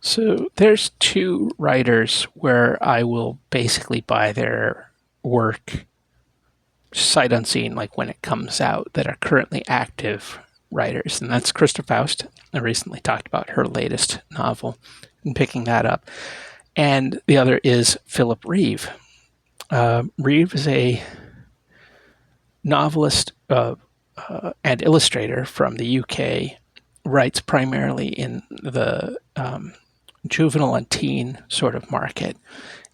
So there's two writers where I will basically buy their work sight unseen, like when it comes out, that are currently active writers, and that's Krista Faust. I recently talked about her latest novel and picking that up. And the other is Philip Reeve. Reeve is a novelist and illustrator from the UK, writes primarily in the juvenile and teen sort of market.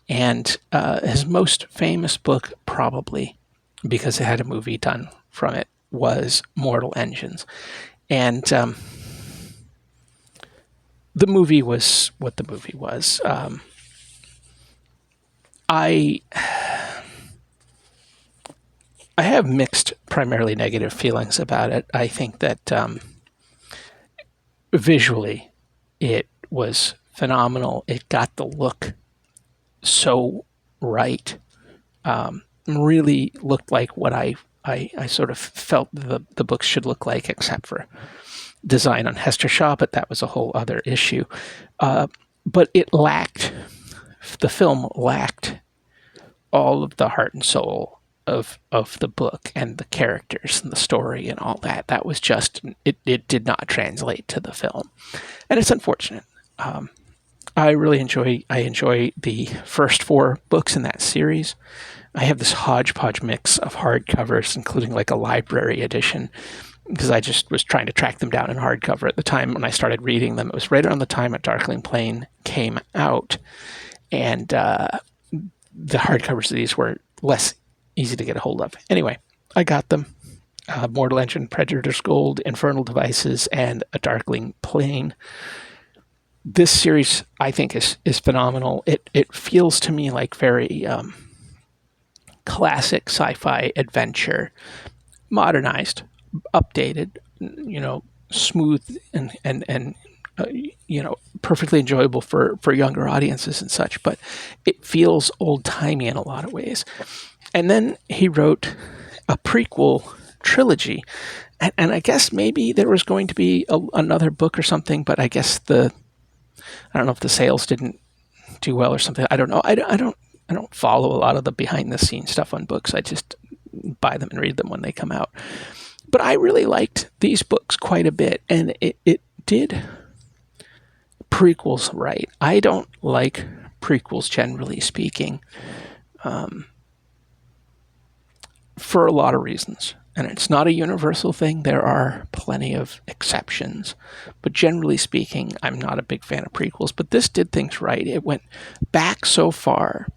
And his most famous book, probably because it had a movie done from it, was Mortal Engines. And the movie was what the movie was. I have mixed, primarily negative feelings about it. I think that visually it was phenomenal. It got the look so right. Really looked like what I sort of felt the books should look like, except for design on Hester Shaw, but that was a whole other issue. But the film lacked all of the heart and soul of the book and the characters and the story and all that. That was just, it did not translate to the film. And it's unfortunate. I enjoy the first four books in that series. I have this hodgepodge mix of hardcovers, including like a library edition, because I just was trying to track them down in hardcover at the time when I started reading them. It was right around the time that Darkling Plain came out, and the hardcovers of these were less easy to get a hold of. Anyway, I got them. Mortal Engine, Predator's Gold, Infernal Devices, and A Darkling Plain. This series, I think, is phenomenal. It feels to me like very classic sci-fi adventure, modernized, updated, smooth and perfectly enjoyable for younger audiences and such. But it feels old-timey in a lot of ways. And then he wrote a prequel trilogy, and I guess maybe there was going to be another book or something, but I guess I don't know if the sales didn't do well or something. I don't know. I don't follow a lot of the behind the scenes stuff on books. I just buy them and read them when they come out. But I really liked these books quite a bit, and it did prequels right. I don't like prequels, generally speaking, for a lot of reasons. And it's not a universal thing. There are plenty of exceptions. But generally speaking, I'm not a big fan of prequels. But this did things right. It went back so far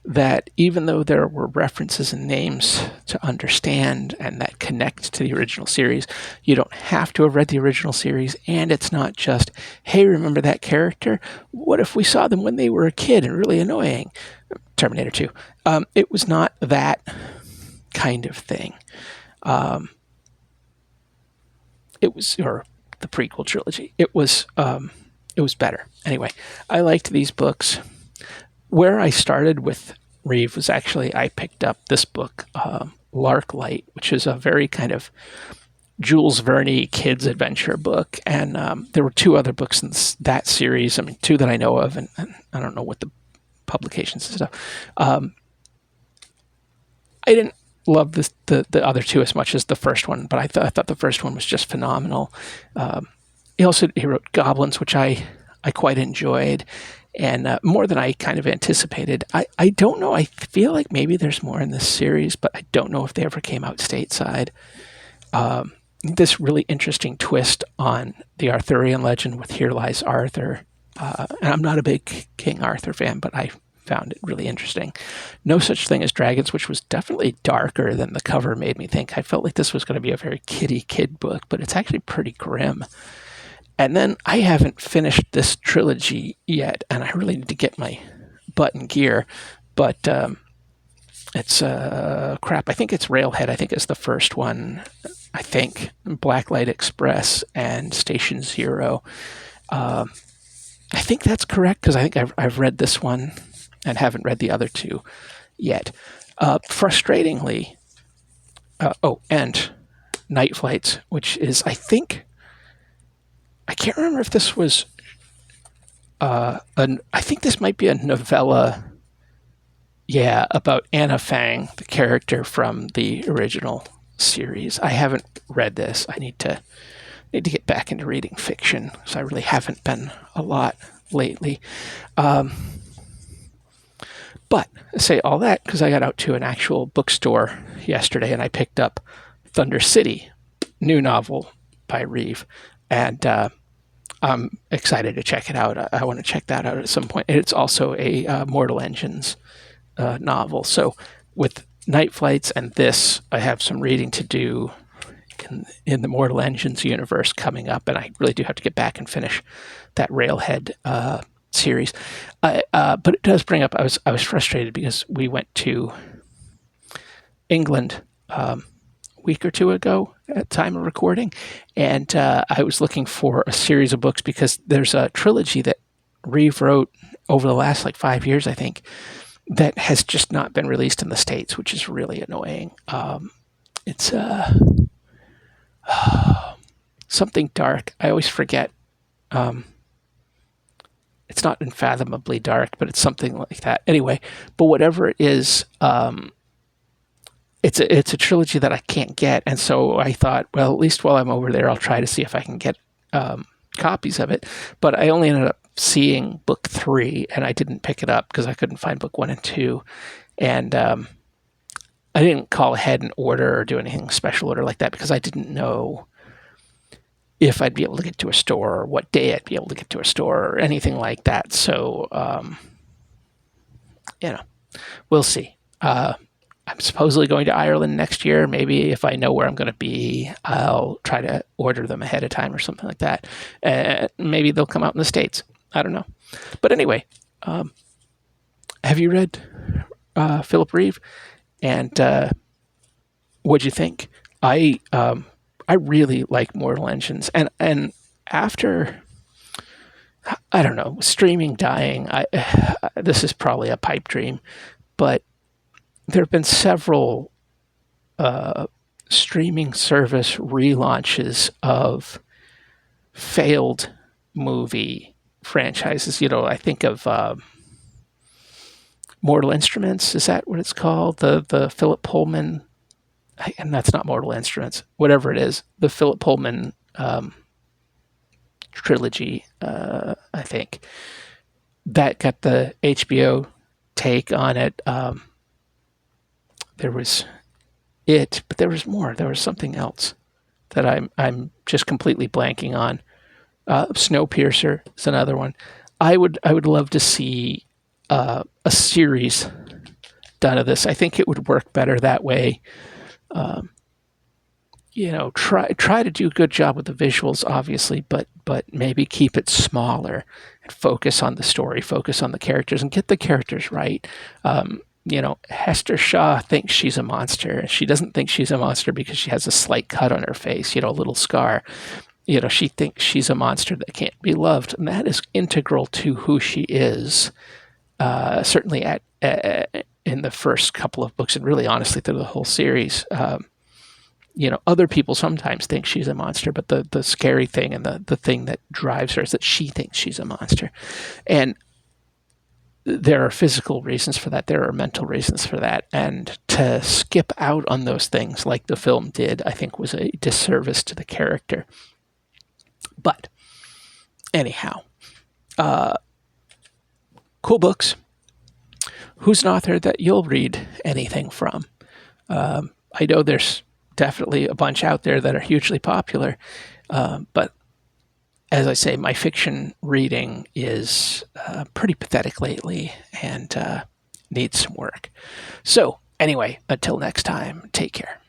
that even though there were references and names to understand and that connect to the original series, you don't have to have read the original series. And it's not just, hey, remember that character? What if we saw them when they were a kid and really annoying? Terminator 2. It was not that kind of thing. It was, or the prequel trilogy. It was better. Anyway, I liked these books. Where I started with Reeve was actually, I picked up this book, Larklight, which is a very kind of Jules Verne kids adventure book. And there were two other books in that series. I mean, two that I know of, and I don't know what the publications and stuff. I didn't love the other two as much as the first one, but I thought the first one was just phenomenal. He wrote Goblins, which I quite enjoyed, and more than I kind of anticipated. I don't know. I feel like maybe there's more in this series, but I don't know if they ever came out stateside. This really interesting twist on the Arthurian legend with Here Lies Arthur. And I'm not a big King Arthur fan, but I found it really interesting. No Such Thing as Dragons, which was definitely darker than the cover made me think. I felt like this was going to be a very kiddie kid book, but it's actually pretty grim. And then I haven't finished this trilogy yet, and I really need to get my butt in gear, but it's crap. I think it's Railhead. I think it's the first one. I think Blacklight Express and Station Zero. I think that's correct, because I think I've read this one and haven't read the other two yet. Frustratingly, and Night Flights, which is, I can't remember if this was I think this might be a novella. Yeah, about Anna Fang, the character from the original series. I haven't read this. I need to get back into reading fiction, so I really haven't been a lot lately. But I say all that because I got out to an actual bookstore yesterday and I picked up Thunder City, new novel by Reeve, and I'm excited to check it out. I want to check that out at some point. It's also a Mortal Engines novel. So with Night Flights and this, I have some reading to do in the Mortal Engines universe coming up, and I really do have to get back and finish that Railhead series. But it does bring up. I was frustrated because we went to England a week or two ago at time of recording, and I was looking for a series of books because there's a trilogy that Reeve wrote over the last like 5 years, I think, that has just not been released in the States, which is really annoying. It's something dark. I always forget. It's not unfathomably dark, but it's something like that. Anyway, but whatever it is, it's a trilogy that I can't get, and so I thought, well, at least while I'm over there, I'll try to see if I can get copies of it. But I only ended up seeing book 3, and I didn't pick it up because I couldn't find book 1 and 2, and I didn't call ahead and order or do anything special order like that because I didn't know if I'd be able to get to a store or what day I'd be able to get to a store or anything like that. So, we'll see. I'm supposedly going to Ireland next year. Maybe if I know where I'm going to be, I'll try to order them ahead of time or something like that. Maybe they'll come out in the States. I don't know. But anyway, have you read Philip Reeve? And what'd you think? I really like Mortal Engines, and after, I don't know, streaming dying, this is probably a pipe dream, but there have been several streaming service relaunches of failed movie franchises. I think of Mortal Instruments. Is that what it's called? The Philip Pullman, and that's not Mortal Instruments. Whatever it is, the Philip Pullman trilogy. I think that got the HBO take on it. There was it, but there was more. There was something else that I'm just completely blanking on. Snowpiercer is another one. I would love to see a series done of this. I think it would work better that way. Try to do a good job with the visuals, obviously, but maybe keep it smaller and focus on the story, focus on the characters, and get the characters right. Hester Shaw thinks she's a monster. She doesn't think she's a monster because she has a slight cut on her face, a little scar. She thinks she's a monster that can't be loved, and that is integral to who she is. Certainly in the first couple of books, and really honestly through the whole series. Other people sometimes think she's a monster, but the scary thing and the thing that drives her is that she thinks she's a monster. And there are physical reasons for that. There are mental reasons for that. And to skip out on those things like the film did, I think was a disservice to the character. But anyhow, cool books. Who's an author that you'll read anything from? I know there's definitely a bunch out there that are hugely popular, but as I say, my fiction reading is pretty pathetic lately and needs some work. So anyway, until next time, take care.